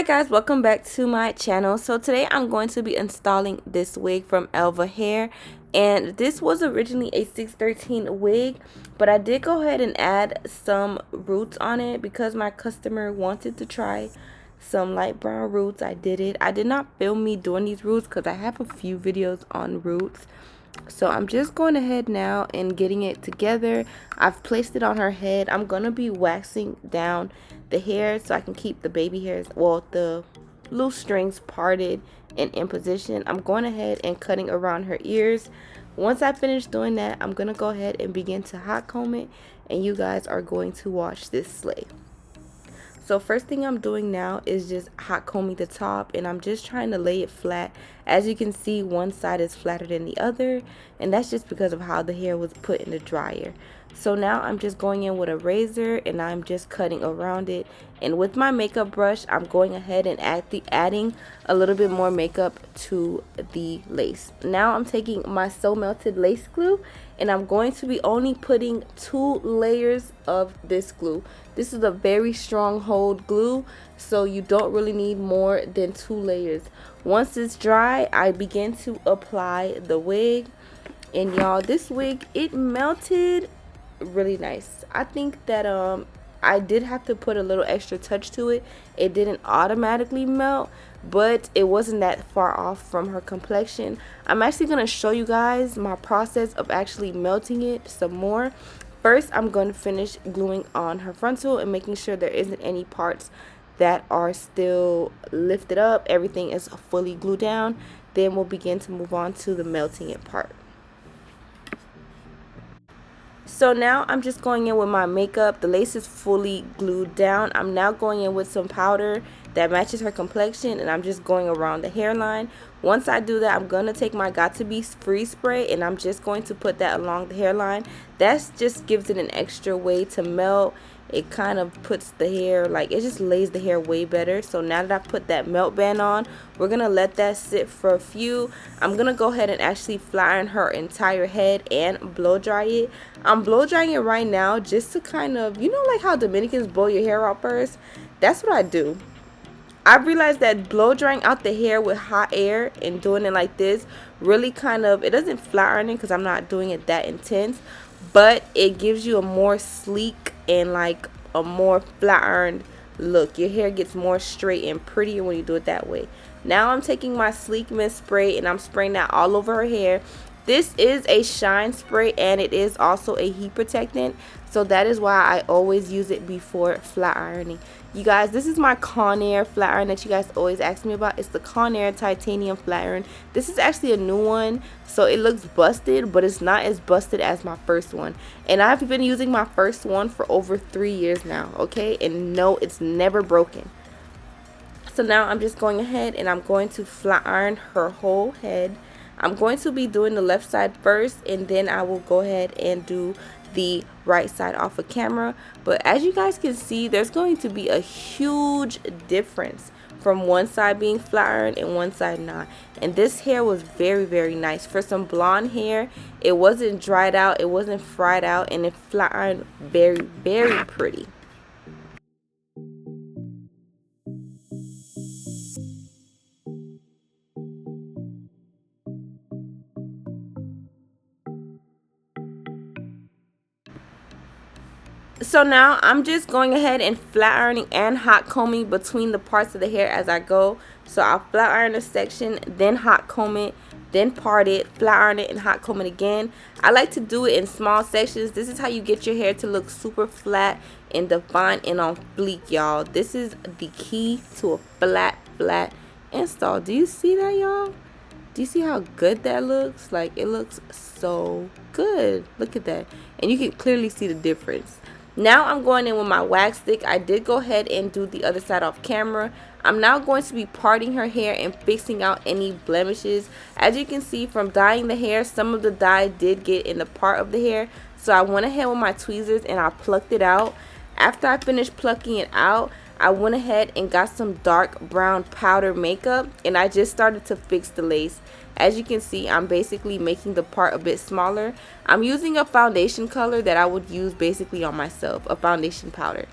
Hi guys, welcome back to my channel. So today I'm going to be installing this wig from Elva hair, and this was originally a 613 wig, but I did go ahead and add some roots on it because my customer wanted to try some light brown roots. I did it. I did not film me doing these roots because I have a few videos on roots. So I'm just going ahead now and getting it together. I've placed it on her head. I'm going to be waxing down the hair so I can keep the baby hairs, well, the loose strings parted and in position. I'm going ahead and cutting around her ears. Once I finish doing that, I'm going to go ahead and begin to hot comb it, and you guys are going to watch this slay. So first thing I'm doing now is just hot combing the top, and I'm just trying to lay it flat. As you can see, one side is flatter than the other, and that's just because of how the hair was put in the dryer. So now I'm just going in with a razor and I'm just cutting around it, and with my makeup brush I'm going ahead and adding a little bit more makeup to the lace. Now I'm taking my So Melted lace glue, and I'm going to be only putting 2 layers of this glue. This is a very strong hold glue, so you don't really need more than 2 layers. Once it's dry, I begin to apply the wig, and y'all, this wig, it melted really nice. I think that I did have to put a little extra touch to it. It didn't automatically melt, but it wasn't that far off from her complexion. I'm actually going to show you guys my process of actually melting it some more. First, I'm going to finish gluing on her frontal and making sure there isn't any parts that are still lifted up. Everything is fully glued down. Then we'll begin to move on to the melting it part. So now I'm just going in with my makeup. The lace is fully glued down. I'm now going in with some powder that matches her complexion, and I'm just going around the hairline. Once I do that, I'm going to take my Got To Be Free spray, and I'm just going to put that along the hairline. That just gives it an extra way to melt. It kind of puts the hair, like, it just lays the hair way better. So now that I put that melt band on, we're going to let that sit for a few. I'm going to go ahead and actually flat iron her entire head and blow dry it. I'm blow drying it right now just to kind of, you know, like how Dominicans blow your hair out first? That's what I do. I realized that blow drying out the hair with hot air and doing it like this really kind of, it doesn't flat iron it because I'm not doing it that intense, but it gives you a more sleek and like a more flat ironed look. Your hair gets more straight and prettier when you do it that way. Now I'm taking my Sleek Mist spray and I'm spraying that all over her hair. This is a shine spray, and it is also a heat protectant, so that is why I always use it before flat ironing. You guys, this is my Conair flat iron that you guys always ask me about. It's the Conair titanium flat iron. This is actually a new one, so it looks busted, but it's not as busted as my first one. And I've been using my first one for over 3 years now, okay? And no, it's never broken. So now I'm just going ahead and I'm going to flat iron her whole head. I'm going to be doing the left side first, and then I will go ahead and do the right side off of camera. But as you guys can see, there's going to be a huge difference from one side being flat ironed and one side not. And this hair was very, very nice. For some blonde hair, it wasn't dried out, it wasn't fried out, and it flat ironed very, very pretty. So now I'm just going ahead and flat ironing and hot combing between the parts of the hair as I go. So I'll flat iron a section, then hot comb it, then part it, flat iron it, and hot comb it again. I like to do it in small sections. This is how you get your hair to look super flat and defined and on fleek, y'all. This is the key to a flat install. Do you see that, y'all? Do you see how good that looks? Like, it looks so good. Look at that. And you can clearly see the difference. Now I'm going in with my wax stick. I did go ahead and do the other side off camera. I'm now going to be parting her hair and fixing out any blemishes. As you can see from dyeing the hair, some of the dye did get in the part of the hair. So I went ahead with my tweezers and I plucked it out. After I finished plucking it out, I went ahead and got some dark brown powder makeup, and I just started to fix the lace. As you can see, I'm basically making the part a bit smaller. I'm using a foundation color that I would use basically on myself, a foundation powder.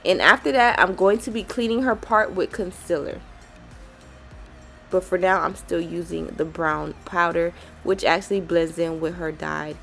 And after that, I'm going to be cleaning her part with concealer. But for now, I'm still using the brown powder, which actually blends in with her dyed.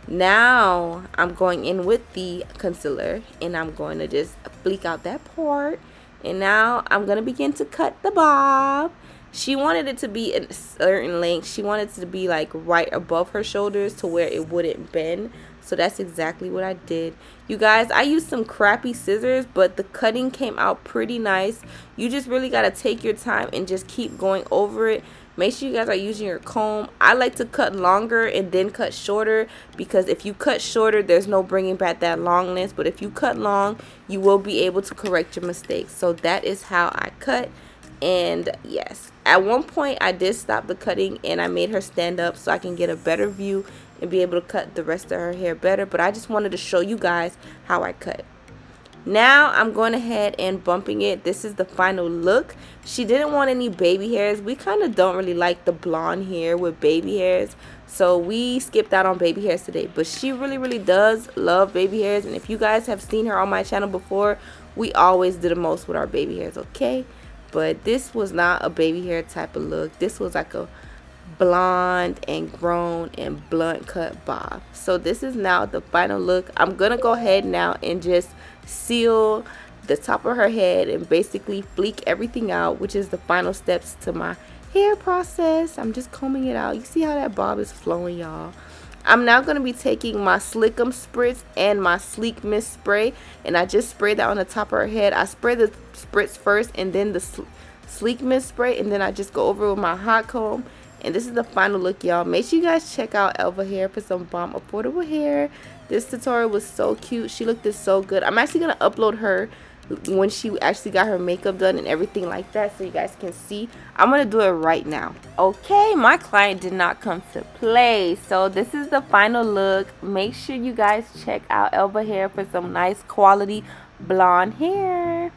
Now, I'm going in with the concealer, and I'm going to just fleek out that part. And now, I'm going to begin to cut the bob. She wanted it to be a certain length. She wanted it to be like right above her shoulders to where it wouldn't bend. So that's exactly what I did. You guys, I used some crappy scissors, but the cutting came out pretty nice. You just really got to take your time and just keep going over it. Make sure you guys are using your comb. I like to cut longer and then cut shorter, because if you cut shorter, there's no bringing back that longness. But if you cut long, you will be able to correct your mistakes. So that is how I cut. And yes, at one point I did stop the cutting and I made her stand up so I can get a better view and be able to cut the rest of her hair better. But I just wanted to show you guys how I cut. Now I'm going ahead and bumping it. This is the final look. She didn't want any baby hairs. We kind of don't really like the blonde hair with baby hairs, so we skipped out on baby hairs today. But she really does love baby hairs, and if you guys have seen her on my channel before, we always do the most with our baby hairs, okay? But this was not a baby hair type of look. This was like a blonde and grown and blunt cut bob. So this is now the final look. I'm gonna go ahead now and just seal the top of her head and basically fleek everything out, which is the final steps to my hair process. I'm just combing it out. You see how that bob is flowing, y'all? I'm now going to be taking my Slickum Spritz and my Sleek Mist spray, and I just sprayed that on the top of her head. I spray the spritz first and then the Sleek Mist spray, and then I just go over with my hot comb. And this is the final look, y'all. Make sure you guys check out Elva hair for some bomb affordable hair. This tutorial was so cute. She looked so good. I'm actually going to upload her when she actually got her makeup done and everything like that, so you guys can see. I'm gonna do it right now. Okay, my client did not come to play, so this is the final look. Make sure you guys check out Elva hair for some nice quality blonde hair.